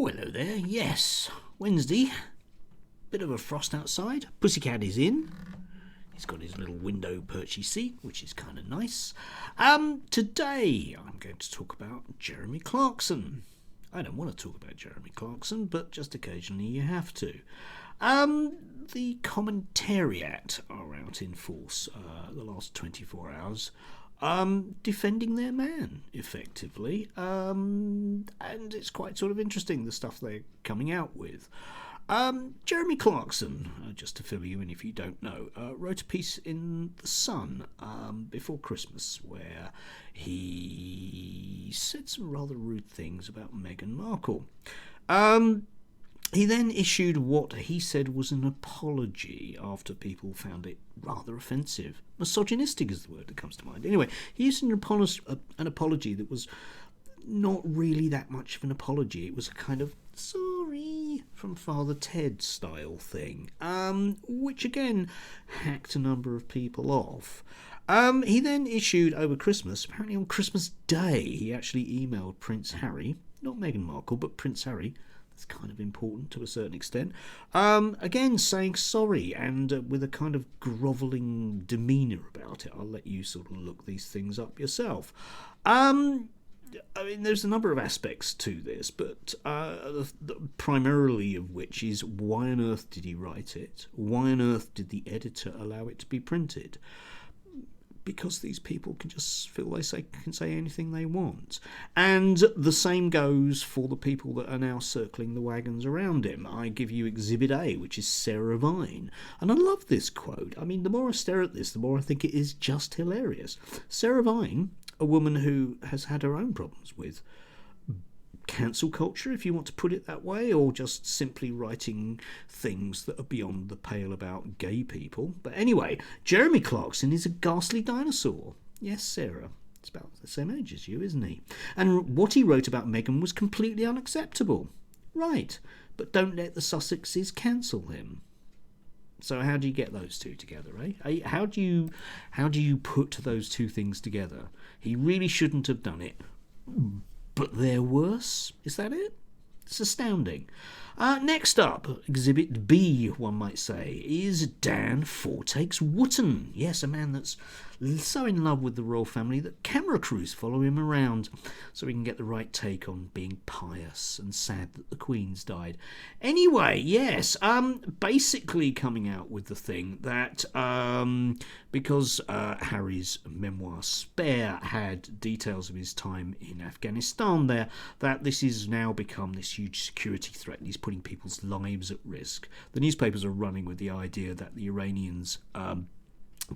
hello there. Yes, Wednesday. Bit of a frost outside. Pussycat is in. He's got his little window perchy seat, which is kind of nice. Today I'm going to talk about Jeremy Clarkson. I don't want to talk about Jeremy Clarkson, but just occasionally you have to. The commentariat are out in force the last 24 hours. Defending their man, effectively. And it's quite sort of interesting, the stuff they're coming out with. Jeremy Clarkson, just to fill you in if you don't know, wrote a piece in The Sun before Christmas where he said some rather rude things about Meghan Markle. He then issued what he said was an apology after people found it rather offensive. Misogynistic is the word that comes to mind. Anyway, he used an apology that was not really that much of an apology. It was a kind of sorry from Father Ted style thing, which again hacked a number of people off. He then issued over Christmas, apparently on Christmas Day, he actually emailed Prince Harry, not Meghan Markle, but Prince Harry. It's kind of important to a certain extent. Again, saying sorry and with a kind of grovelling demeanour about it. I'll let you sort of look these things up yourself. I mean, there's a number of aspects to this, but primarily of which is why on earth did he write it? Why on earth did the editor allow it to be printed? Because these people can just feel they can say anything they want. And the same goes for the people that are now circling the wagons around him. I give you Exhibit A, which is Sarah Vine. And I love this quote. I mean, the more I stare at this, the more I think it is just hilarious. Sarah Vine, a woman who has had her own problems with cancel culture, if you want to put it that way, or just simply writing things that are beyond the pale about gay people. But anyway, Jeremy Clarkson is a ghastly dinosaur. Yes, Sarah, it's about the same age as you, isn't he? And what he wrote about Meghan was completely unacceptable. Right, but don't let the Sussexes cancel him. So how do you get those two together, eh? How do you put those two things together? He really shouldn't have done it. But they're worse? Is that it? It's astounding. Next up, Exhibit B, one might say, is Dan Fortake's Wootton. Yes, a man that's so in love with the royal family that camera crews follow him around so he can get the right take on being pious and sad that the Queen's died. Anyway, yes, basically coming out with the thing that because Harry's memoir Spare had details of his time in Afghanistan there, that this has now become this huge security threat and he's putting people's lives at risk. The newspapers are running with the idea that the Iranians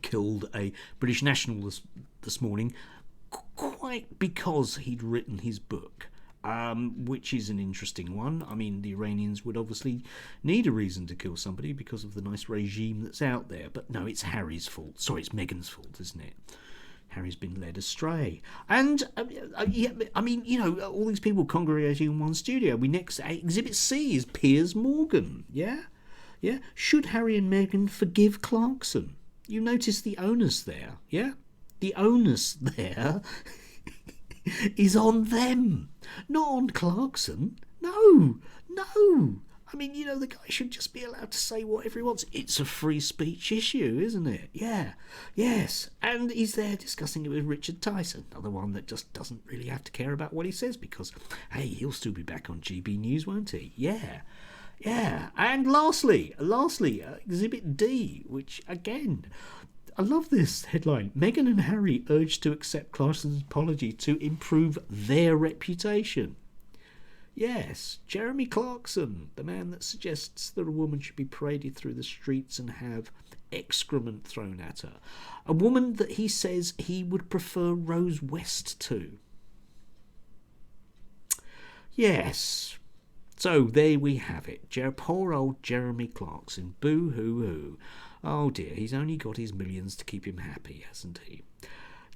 killed a British national this morning quite because he'd written his book, which is an interesting one. I mean, the Iranians would obviously need a reason to kill somebody because of the nice regime that's out there, but no, it's Harry's fault. Sorry, it's Meghan's fault, isn't it? Harry's been led astray. And, I mean, you know, all these people congregating in one studio. Next, Exhibit C is Piers Morgan, yeah? Yeah? Should Harry and Meghan forgive Clarkson? You notice the onus there, yeah? The onus there is on them, not on Clarkson. No. I mean, you know, the guy should just be allowed to say whatever he wants. It's a free speech issue, isn't it? Yeah, yes. And he's there discussing it with Richard Tyson, another one that just doesn't really have to care about what he says because, hey, he'll still be back on GB News, won't he? Yeah. And lastly, Exhibit D, which, again, I love this headline. Meghan and Harry urged to accept Clarkson's apology to improve their reputation. Yes, Jeremy Clarkson, the man that suggests that a woman should be paraded through the streets and have excrement thrown at her. A woman that he says he would prefer Rose West to. Yes. So there we have it. Poor old Jeremy Clarkson. Boo-hoo-hoo. Oh dear, he's only got his millions to keep him happy, hasn't he?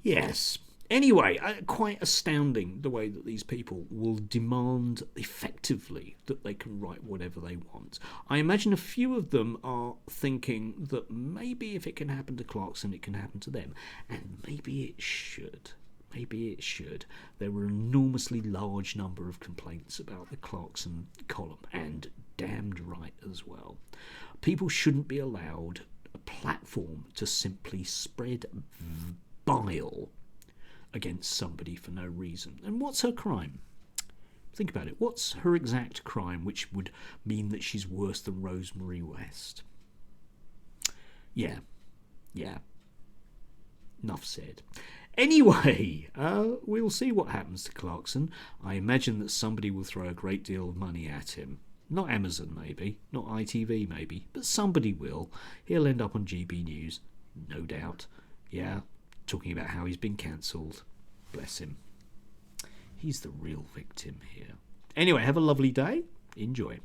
Yes. Anyway, quite astounding the way that these people will demand effectively that they can write whatever they want. I imagine a few of them are thinking that maybe if it can happen to Clarkson, it can happen to them. And maybe it should. maybe it should. There were an enormously large number of complaints about the Clarkson column, and damned right as well. People shouldn't be allowed a platform to simply spread bile against somebody for no reason. And what's her crime? Think about it. What's her exact crime which would mean that she's worse than Rosemary West? Yeah. Enough said. Anyway, we'll see what happens to Clarkson. I imagine that somebody will throw a great deal of money at him. Not Amazon, maybe. Not ITV, maybe. But somebody will. He'll end up on GB News, no doubt. Yeah, talking about how he's been cancelled. Bless him. He's the real victim here. Anyway, have a lovely day. Enjoy.